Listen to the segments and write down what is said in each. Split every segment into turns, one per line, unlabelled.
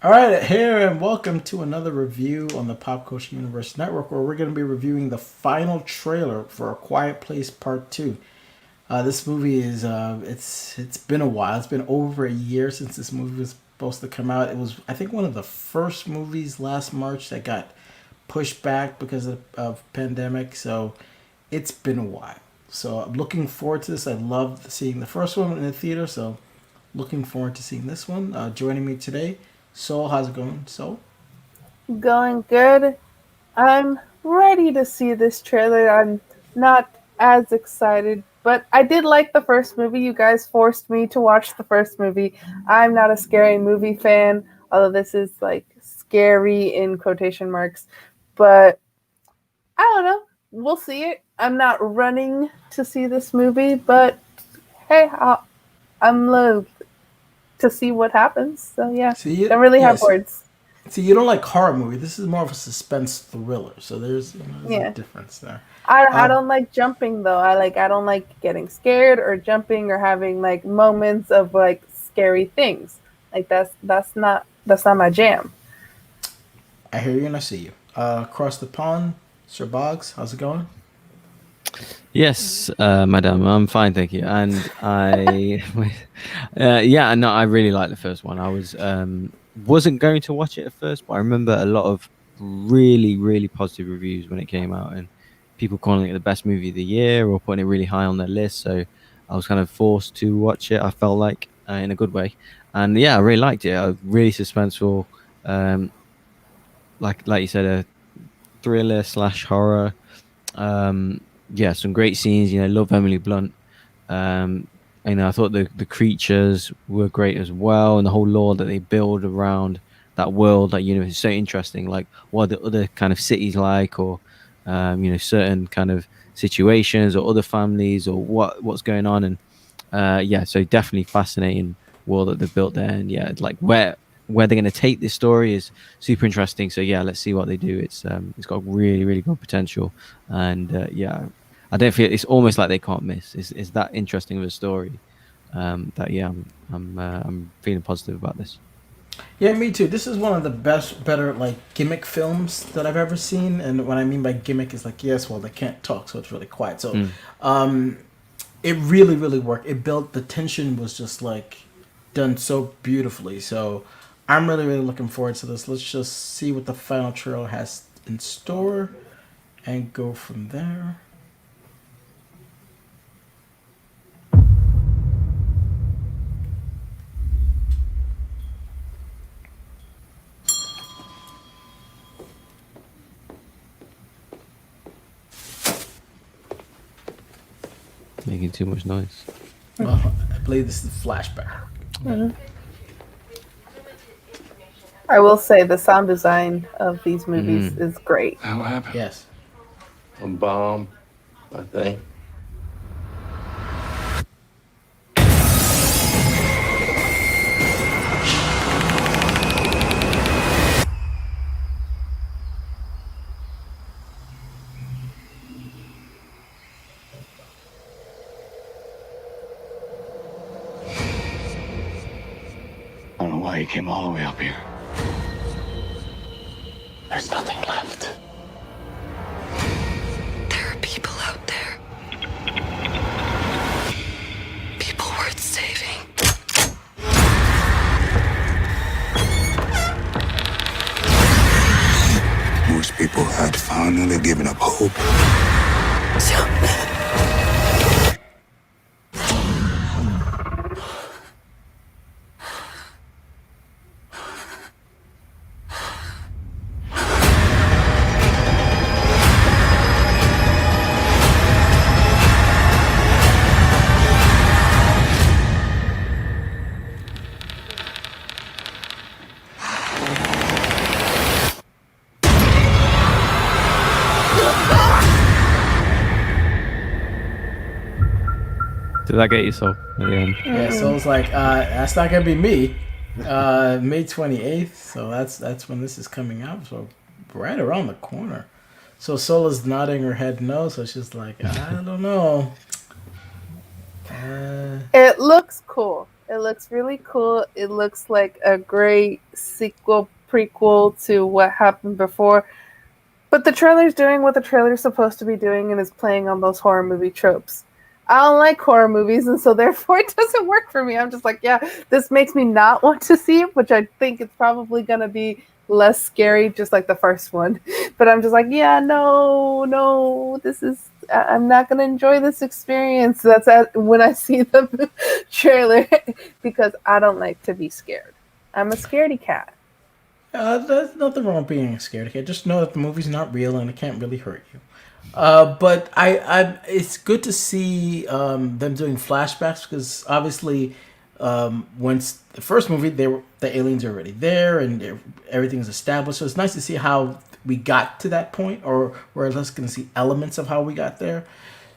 All right, here and welcome to another review on the Pop Culture Universe Network, where we're going to be reviewing the final trailer for A Quiet Place Part Two. This movie is it's been a while. It's been over a year since this movie was supposed to come out. It was, I think, one of the first movies last March that got pushed back because of pandemic. So it's been a while. So I'm looking forward to this. I loved seeing the first one in the theater. So looking forward to seeing this one. Joining me today, Soul. How's it going, Soul?
Going good. I'm ready to see this trailer. I'm not as excited, but I did like the first movie. You guys forced me to watch the first movie. I'm not a scary movie fan, although this is like scary in quotation marks. But I don't know. We'll see it. I'm not running to see this movie, but hey, I'm loath to see what happens. So yeah,
See it?
don't really have
Yes.
words.
See, you don't like horror movie. This is more of a suspense thriller. So there's a
Yeah.
difference there.
I
Uh,
don't like jumping though. I don't like getting scared or jumping or having like moments of like scary things. Like that's not my jam.
I hear you and I see you. Across the pond, Sir Bogz. How's it going?
Yes, madam, I'm fine, thank you. And yeah, no, I really like the first one. I wasn't going to watch it at first, but I remember a lot of really positive reviews when it came out, and people calling it the best movie of the year or putting it really high on their list. So I was kind of forced to watch it. I felt like in a good way, and yeah, I really liked it. Really suspenseful, um, like you said, a thriller slash horror. Um, yeah, some great scenes. Love Emily Blunt. Um, I thought the creatures were great as well, and the whole lore that they build around that world, that universe, is so interesting. Like, what are the other kind of cities like, or certain kind of situations, or other families, or what's going on, and yeah, so definitely fascinating world that they've built there, and yeah, like where they're going to take this story is super interesting. So yeah, let's see what they do. It's got really good potential, and yeah, I don't feel it's almost like they can't miss. It's that interesting of a story. That yeah, I'm feeling positive about this.
Yeah, me too. This is one of the better like gimmick films that I've ever seen. And what I mean by gimmick is like, yes, well, they can't talk, so it's really quiet. So,
Mm.
it really worked. It built the tension was just like done so beautifully. So, I'm really looking forward to this. Let's just see what the final trailer has in store and go from there.
Making too much noise.
I believe this is a flashback.
Mhm. I will say the sound design of these movies
Mm.
is great.
What happened?
Yes.
A bomb, I think. I don't know why you came all the way up here. There's nothing left.
There are people out there. People worth saving.
Most people had finally given up hope.
Young men.
Did that get you so at the end?
Yeah, so it's like that's not gonna be me. May 28th, so that's when this is coming out. So right around the corner. So Sola's nodding her head no, so she's like, I don't know. Uh,
It looks cool. It looks really cool. It looks like a great sequel, prequel to what happened before. But the trailer's doing what the trailer's supposed to be doing and is playing on those horror movie tropes. I don't like horror movies, and so therefore it doesn't work for me. I'm just like, yeah, this makes me not want to see it, which I think it's probably going to be less scary, just like the first one. But I'm just like, yeah, no, I'm not going to enjoy this experience. When I see the trailer, because I don't like to be scared. I'm a scaredy cat.
There's nothing wrong with being scared. Okay, just know that the movie's not real and it can't really hurt you. But it's good to see them doing flashbacks because obviously, once the first movie, the aliens are already there and everything's established. So it's nice to see how we got to that point, or we're at least going to see elements of how we got there.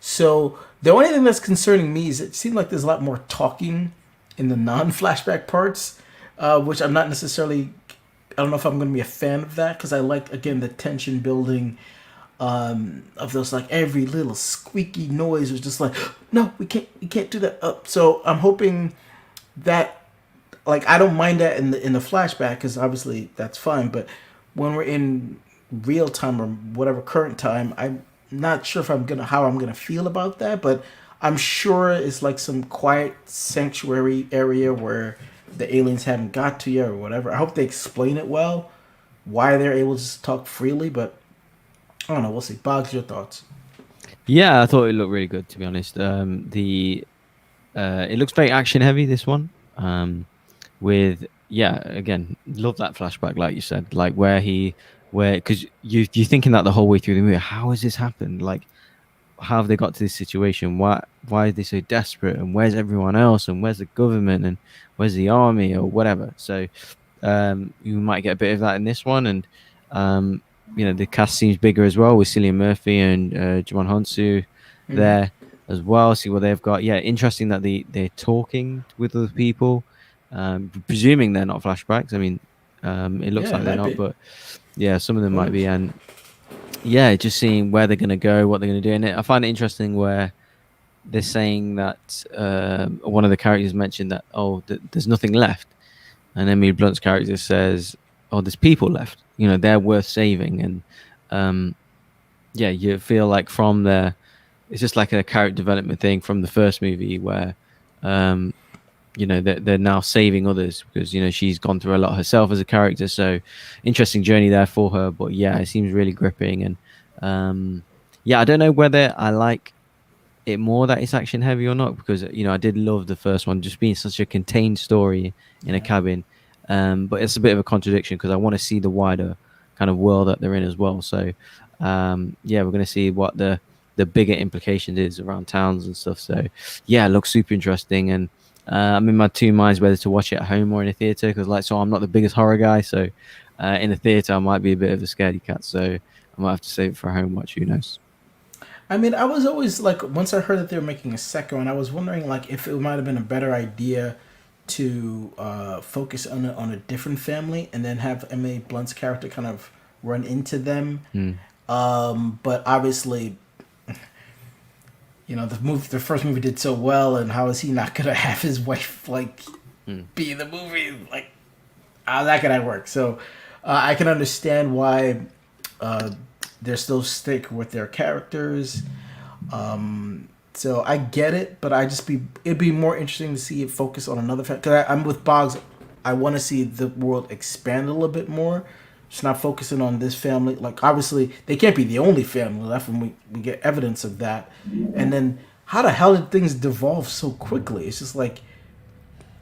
So the only thing that's concerning me is it seemed like there's a lot more talking in the non-flashback parts, which I'm not necessarily. I don't know if I'm going to be a fan of that because I like, again, the tension building of those, like every little squeaky noise was just like, no, we can't do that. So I'm hoping that, like, I don't mind that in the flashback because obviously that's fine, but when we're in real time or whatever current time, I'm not sure if how I'm gonna feel about that, but I'm sure it's like some quiet sanctuary area where the aliens haven't got to yet or whatever. I hope they explain it well, why they're able to just talk freely, but I don't know. We'll see. Bogz, your thoughts?
Yeah, I thought it looked really good, to be honest. It looks very action heavy, this one. With, yeah, again, love that flashback, like you said, like because you're thinking that the whole way through the movie. How has this happened? Like, how have they got to this situation? Why are they so desperate? And where's everyone else? And where's the government? And where's the army or whatever? So you might get a bit of that in this one. And the cast seems bigger as well with Cillian Murphy and Jimon Honsu there as well. See what they've got. Yeah, interesting that they're talking with other people. Presuming they're not flashbacks. I mean, it looks like they're not, but yeah, some of them might be. And yeah, just seeing where they're going to go, what they're going to do. And I find it interesting where they're saying that one of the characters mentioned that, there's nothing left. And Emily Blunt's character says, there's people left. They're worth saving. And you feel like from there, it's just like a character development thing from the first movie where, they're now saving others because, she's gone through a lot herself as a character. So interesting journey there for her. But yeah, it seems really gripping. And I don't know whether I like it more that it's action heavy or not, because I did love the first one just being such a contained story in a cabin, but it's a bit of a contradiction because I want to see the wider kind of world that they're in as well. So we're going to see what the bigger implications is around towns and stuff. So yeah, it looks super interesting. And I'm in my two minds whether to watch it at home or in a theater, because I'm not the biggest horror guy, so in the theater I might be a bit of a scaredy cat, so I might have to save it for a home watch. Who knows?
I mean, I was always like, once I heard that they were making a second one, I was wondering like if it might have been a better idea to focus on a different family and then have Emily Blunt's character kind of run into them. But obviously, the first movie did so well, and how is he not gonna have his wife be in the movie? Like, how's that gonna work? So I can understand why they're still sticking with their characters. So I get it, but it'd be more interesting to see it focus on another family. Because I'm with Bogz. I want to see the world expand a little bit more. Just not focusing on this family. Like, obviously, they can't be the only family left when we get evidence of that. And then, how the hell did things devolve so quickly? It's just like,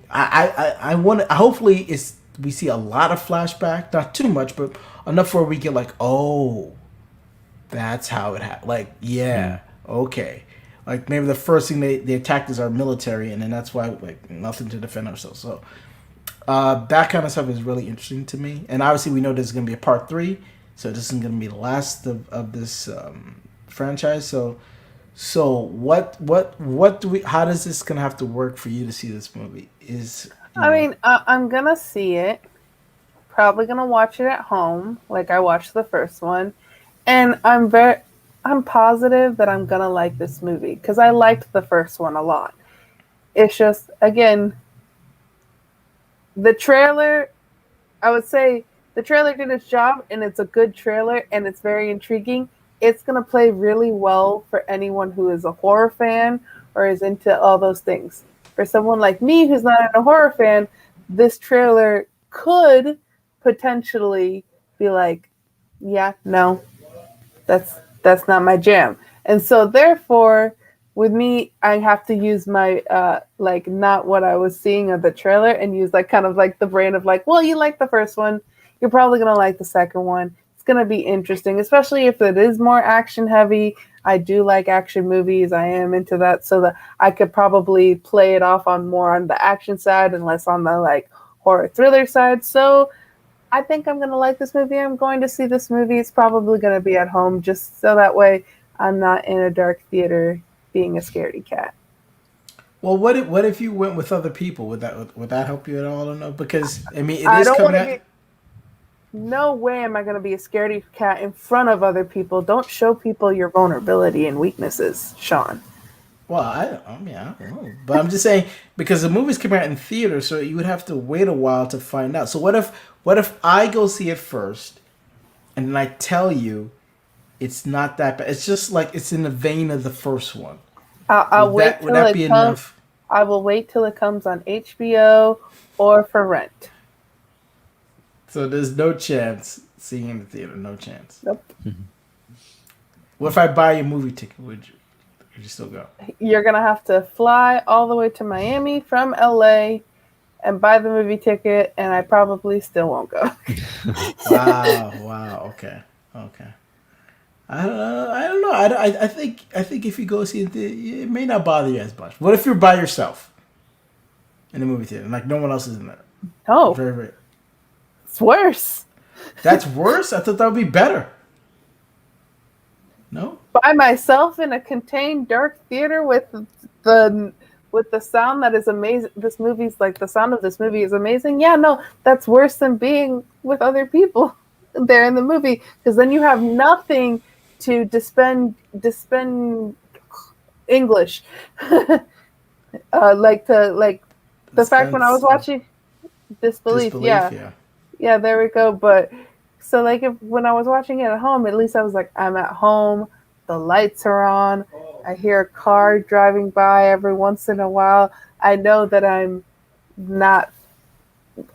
I want to, hopefully we see a lot of flashback, not too much, but enough where we get like, oh, that's how it happened. Like, yeah, okay. Like, maybe the first thing they attacked is our military, and then that's why, like, nothing to defend ourselves. So, that kind of stuff is really interesting to me. And obviously, we know there's going to be a part 3, so this isn't going to be the last of this franchise. So what do we? How does this going to have to work for you to see this movie?
I'm gonna see it. Probably gonna watch it at home, like I watched the first one, and I'm positive that I'm gonna like this movie because I liked the first one a lot. It's just, again, the trailer, I would say the trailer did its job, and it's a good trailer, and it's very intriguing. It's gonna play really well for anyone who is a horror fan or is into all those things. For someone like me who's not a horror fan, this trailer could potentially be like, yeah, no, that's not my jam. And so therefore, with me, I have to use my like not what I was seeing of the trailer and use like kind of like the brain of like, well, you like the first one, you're probably gonna like the second one. It's gonna be interesting, especially if it is more action heavy. I do like action movies. I am into that, so that I could probably play it off on more on the action side and less on the like horror thriller side. So I think I'm going to like this movie. I'm going to see this movie. It's probably going to be at home just so that way I'm not in a dark theater being a scaredy cat.
Well, what if you went with other people? Would that help you at all or no? Because I mean, it
I
is
don't want
coming
to
out.
be. No way am I going to be a scaredy cat in front of other people. Don't show people your vulnerability and weaknesses, Sean.
Well, I mean, I don't know, but I'm just saying because the movie's coming out in theater, so you would have to wait a while to find out. So what if I go see it first, and then I tell you it's not that bad? It's just like it's in the vein of the first one.
I'll wait
Would
till
that
it
be
comes.
enough?
I will wait till it comes on HBO or for rent.
So there's no chance seeing it in the theater. No chance.
Nope.
What if I buy you a movie ticket? Would you still go?
You're gonna have to fly all the way to Miami from LA and buy the movie ticket, and I probably still won't go.
Wow. Okay. I don't know. I think if you go see it, it may not bother you as much. What if you're by yourself in the movie theater, like no one else is in there?
No,
Very, very.
it's worse.
That's worse. I thought that would be better. No.
By myself in a contained dark theater with the sound that is amazing. This movie's like the sound of this movie is amazing. Yeah, no, that's worse than being with other people there in the movie, because then you have nothing to dispense English. Like the fact when I was watching disbelief. Yeah, there we go. But so like when I was watching it at home, at least I was like, I'm at home. The lights are on. I hear a car driving by every once in a while. I know that I'm not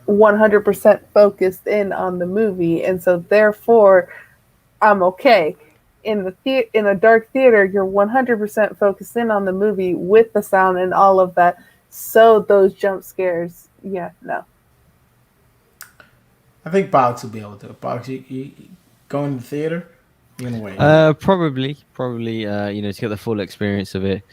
100% focused in on the movie, and so therefore I'm okay. In a dark theater, you're 100% focused in on the movie with the sound and all of that. So those jump scares, yeah, no.
I think Bogz will be able to. Bogz, you go in the theater. You're gonna wait.
Probably. To get the full experience of it.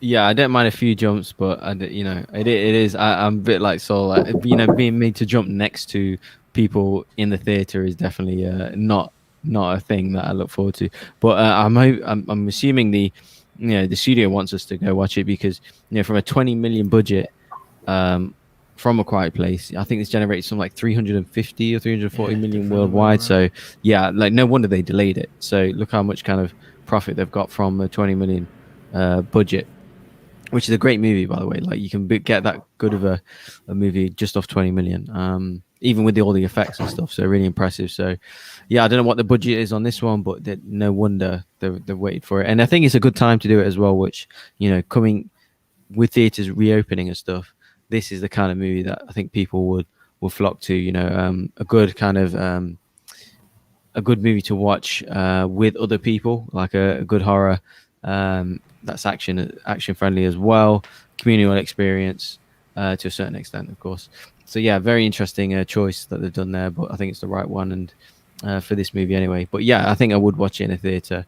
Yeah, I don't mind a few jumps, but it is. I'm a bit like Saul. Like, being made to jump next to people in the theater is definitely not a thing that I look forward to. But I'm assuming the studio wants us to go watch it because from a 20 million budget, from A Quiet Place, I think this generated something like 350 or 340 million worldwide. So yeah, like no wonder they delayed it. So look how much kind of profit they've got from a 20 million budget, which is a great movie, by the way. Like you can get that good of a movie just off 20 million, even with all the effects and stuff. So really impressive. So yeah, I don't know what the budget is on this one, but no wonder they've waited for it. And I think it's a good time to do it as well, which, coming with theaters reopening and stuff, this is the kind of movie that I think people will flock to, a good kind of, a good movie to watch with other people, like a good horror that's action friendly as well, communal experience to a certain extent, of course. So yeah, very interesting choice that they've done there, but I think it's the right one and for this movie anyway. But yeah, I think I would watch it in a theater.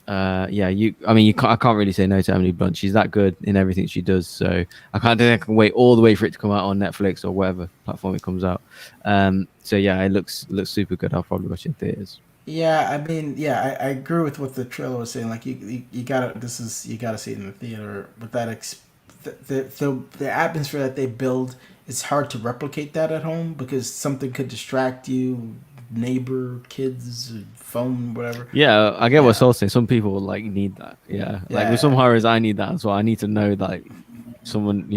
I can't really say no to Emily Blunt. She's that good in everything she does. So I can't think I can wait all the way for it to come out on Netflix or whatever platform it comes out. So yeah, it looks super good. I'll probably watch it in theaters.
Yeah, I mean, I agree with what the trailer was saying. Like you gotta see it in the theater. But the atmosphere that they build, it's hard to replicate that at home because something could distract you, neighbor, kids, phone, whatever.
Yeah, I get what Saul's saying. Some people like need that. Yeah, like with some horrors, I need that as well. I need to know that someone,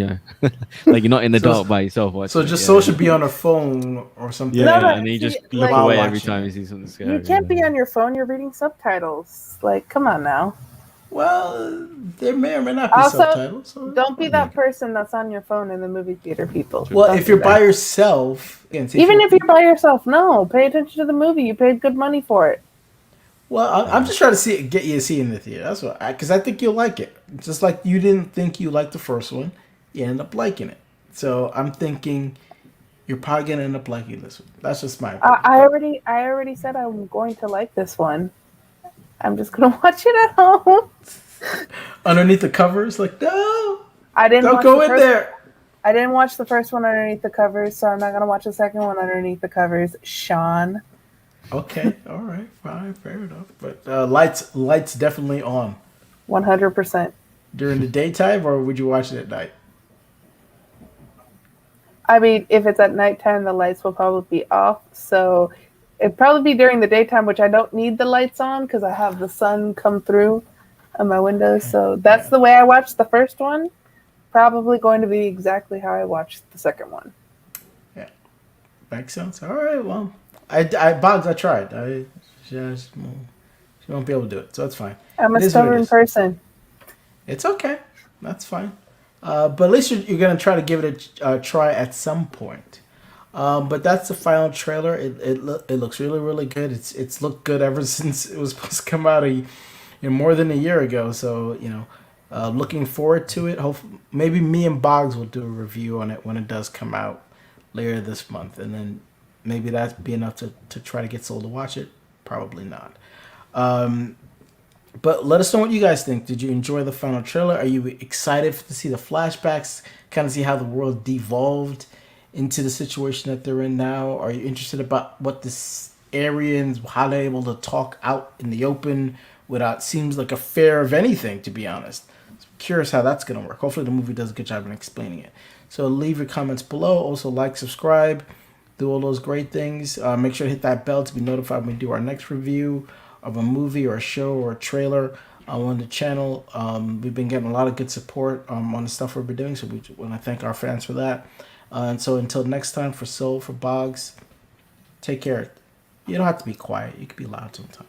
like you're not in the
So-
dark by yourself watching.
So
it,
just
yeah.
Soul should be on her phone or something.
Yeah,
No, no,
and you
see,
just look
like-
away
While
every
watching
time
it.
you see something scary.
You can't be
yeah.
on your phone. You're reading subtitles. Like, come on now.
Well, there may or may not be
Also,
subtitles. So.
Don't be that person that's on your phone in the movie theater, people.
Well,
Don't
if
do
you're by
that.
yourself, again, see,
Even if you're by yourself, no. Pay attention to the movie. You paid good money for it.
well, I'm just trying to get you to see it in the theater. That's what, because I think you'll like it. Just like you didn't think you liked the first one, you end up liking it. So I'm thinking you're probably gonna end up liking this one. That's just my opinion.
I already said I'm going to like this one. I'm just gonna watch it at home.
Underneath the covers, like no,
I didn't
don't
watch
go
the
in
first,
there.
I didn't watch the first one underneath the covers, so I'm not gonna watch the second one underneath the covers. Sean.
Okay, all right, fine, fair enough. But lights definitely on
100%.
during the daytime, or would you watch it at night?
I mean, if it's at nighttime, the lights will probably be off. So it'd probably be during the daytime, which I don't need the lights on because I have the sun come through on my windows. So that's the way I watched the first one. Probably going to be exactly how I watched the second one.
Yeah, makes sense. All right, well, Bogz, I tried. She won't be able to do it, so it's fine.
I'm
It
a
is what it
stubborn
is.
person.
It's okay. That's fine. But at least you're going to try to give it a try at some point. But that's the final trailer. It looks really, really good. It's looked good ever since it was supposed to come out more than a year ago. So, looking forward to it. Hopefully, maybe me and Bogz will do a review on it when it does come out later this month. And then maybe that'd be enough to try to get Soul to watch it. Probably not. But let us know what you guys think. Did you enjoy the final trailer? Are you excited to see the flashbacks? Kind of see how the world devolved into the situation that they're in now? Are you interested about what this Aryans, how they're able to talk out in the open without seems like a fear of anything, to be honest? So I'm curious how that's going to work. Hopefully the movie does a good job in explaining it. So leave your comments below. Also like, subscribe, do all those great things. Make sure to hit that bell to be notified when we do our next review of a movie or a show or a trailer on the channel. We've been getting a lot of good support on the stuff we've been doing, so we want to thank our fans for that. And so until next time, for Soul, for Bogz, take care. You don't have to be quiet. You can be loud sometimes.